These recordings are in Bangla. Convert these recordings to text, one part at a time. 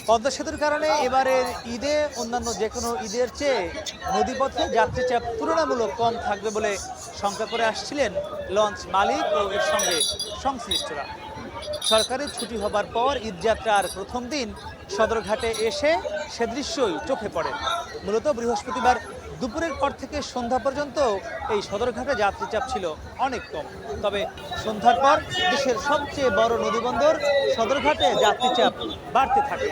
পদ্মা সেতুর কারণে এবারের ঈদে অন্যান্য যে কোনো ঈদের চেয়ে নদীপথে যাত্রী চাপ তুলনামূলক কম থাকবে বলে শঙ্কা করে আসছিলেন লঞ্চ মালিক ও এর সঙ্গে সংশ্লিষ্টরা। সরকারি ছুটি হবার পর ঈদযাত্রার প্রথম দিন সদরঘাটে এসে সে দৃশ্যই চোখে পড়ে। মূলত বৃহস্পতিবার দুপুরের পর থেকে সন্ধ্যা পর্যন্ত এই সদরঘাটে যাত্রী চাপ ছিল অনেক কম। তবে সন্ধ্যার পর দেশের সবচেয়ে বড় নদীবন্দর সদরঘাটে যাত্রী চাপ বাড়তে থাকে।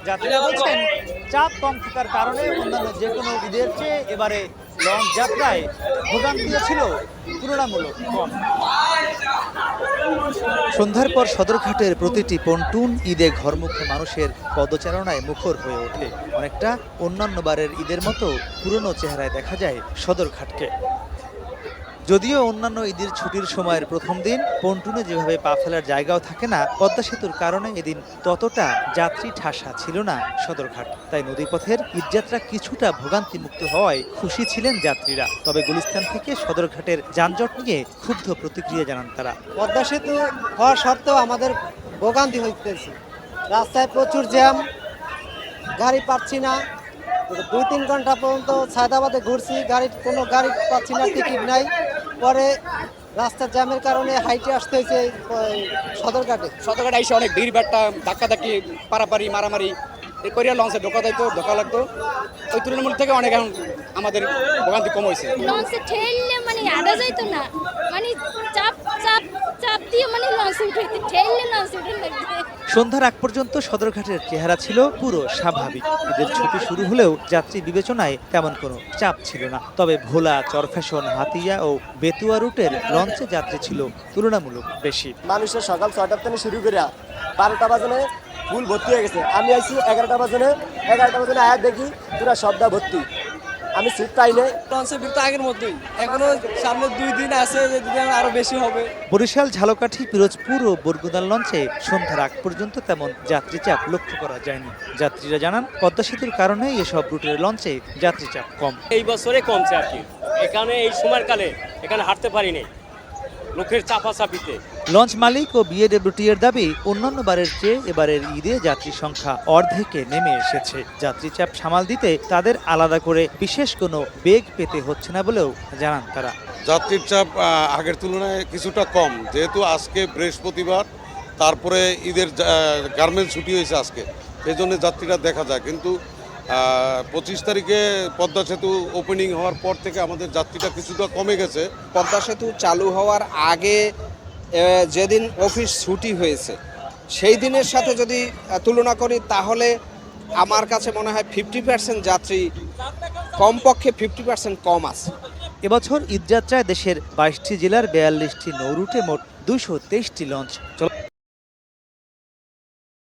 যাত্রীরা বলছেন চাপ কম থাকার কারণে অন্যান্য যে কোনো ঈদের চেয়ে এবারে লঞ্চ যাত্রায় ভোগান্তিও ছিল তুলনামূলক কম। সন্ধ্যার পর সদরঘাটের প্রতিটি পন্টুন ঈদে ঘরমুখী মানুষের পদচারণায় মুখর হয়ে ওঠে। অনেকটা অন্যান্য বারের ঈদের মতো পুরনো চেহারায় দেখা যায় সদরঘাটকে। যদিও অন্যান্য ঈদের ছুটির সময়ের প্রথম দিন পন্টুনে যেভাবে পা ফেলার জায়গাও থাকে না, পদ্মা সেতুর কারণে এদিন ততটা যাত্রী ঠাসা ছিল না সদরঘাট। তাই নদীপথের ঈদযাত্রা কিছুটা ভোগান্তিমুক্ত হওয়ায় খুশি ছিলেন যাত্রীরা। তবে গুলিস্তান থেকে সদরঘাটের যানজট নিয়ে ক্ষুব্ধ প্রতিক্রিয়া জানান তারা। পদ্মা সেতু হওয়া সত্ত্বেও আমাদের ভোগান্তি হইতেছে, রাস্তায় প্রচুর জ্যাম, গাড়ি পাচ্ছি না। 2-3 ঘন্টা পর্যন্ত সায়দাবাদে ঘুরছি, কোনো গাড়ি পাচ্ছি না, টিকিট নাই। পরে রাস্তার জ্যামের কারণে হাইটে আসতে হয়েছে সদরঘাটে এসে অনেক ভিড় ভাট্টা, ধাক্কাধাক্কি, পারাপারি, মারামারি এই করিয়া লঞ্চে ঢোকা লাগতো। ওই তুলনামূলক থেকে অনেক এখন আমাদের ভোগান্তি কম হয়েছে। লঞ্চে ঠেললে মানে আড়া যাইতো না, মানে চাপ চাপ চাপ দিয়ে মানে লঞ্চে উঠাইতে ঠেললে লঞ্চে উঠে লাগবে। সন্ধ্যার আগ পর্যন্ত সদরঘাটের চেহারা ছিল পুরো স্বাভাবিক। ঈদের ছুটি শুরু হলেও যাত্রী বিবেচনায় তেমন কোনো চাপ ছিল না। তবে ভোলা, চরফ্যাশন, হাতিয়া ও বেতুয়া রুটের লঞ্চে যাত্রী ছিল তুলনামূলক বেশি। মানুষের সকাল 6টার থেকে শুরু করে 12টা বাজে ফুল ভর্তি হয়ে গেছে। আমি আইছি 11টা বাজে আয়া দেখি পুরা সবটা ভর্তি। আমি সিট পাই নাই। লঞ্চের ভিড় তো আগের মতোই, এখনো সামনে 2 দিন আছে, যে দিন আরো বেশি হবে। বরিশাল, ঝালকাঠি, পিরোজপুর ও বরগুনার লঞ্চে সন্ধ্যার আগ পর্যন্ত তেমন যাত্রী চাপ লক্ষ্য করা যায়নি। যাত্রীরা জানান পদ্মা সেতুর কারণে এসব রুটের লঞ্চে যাত্রী চাপ কম। এই বছরে কমছে আর কি, এখানে এই সময়কালে এখানে হাঁটতে পারিনি লোকের চাপাচাপিতে। লঞ্চ মালিক ও বিএডব্লিউটি এর দাবি অন্যান্য বারের চেয়ে এবারের ঈদে যাত্রী সংখ্যা অর্ধেকে নেমে এসেছে। যাত্রী চাপ সামাল দিতে তাদের আলাদা করে বিশেষ কোনো বেগ পেতে হচ্ছে না বলেও জানান তারা। যাত্রীর চাপ আগের তুলনায় কিছুটা কম, যেহেতু আজকে বৃহস্পতিবার, তারপরে ঈদের গার্মেন্টস ছুটি হয়েছে আজকে, সেই জন্য যাত্রীরা দেখা যায়। কিন্তু 25 তারিখে পদ্মা সেতু ওপেনিং হওয়ার পর থেকে আমাদের যাত্রীটা কিছুটা কমে গেছে। পদ্মা সেতু চালু হওয়ার আগে যেদিন অফিস ছুটি হয়েছে সেই দিনের সাথে যদি তুলনা করি, তাহলে আমার কাছে মনে হয় 50% যাত্রী, কমপক্ষে 50% কম আছে। এবছর ঈদযাত্রায় দেশের 22টি জেলার 42টি নৌরুটে মোট 223টি লঞ্চ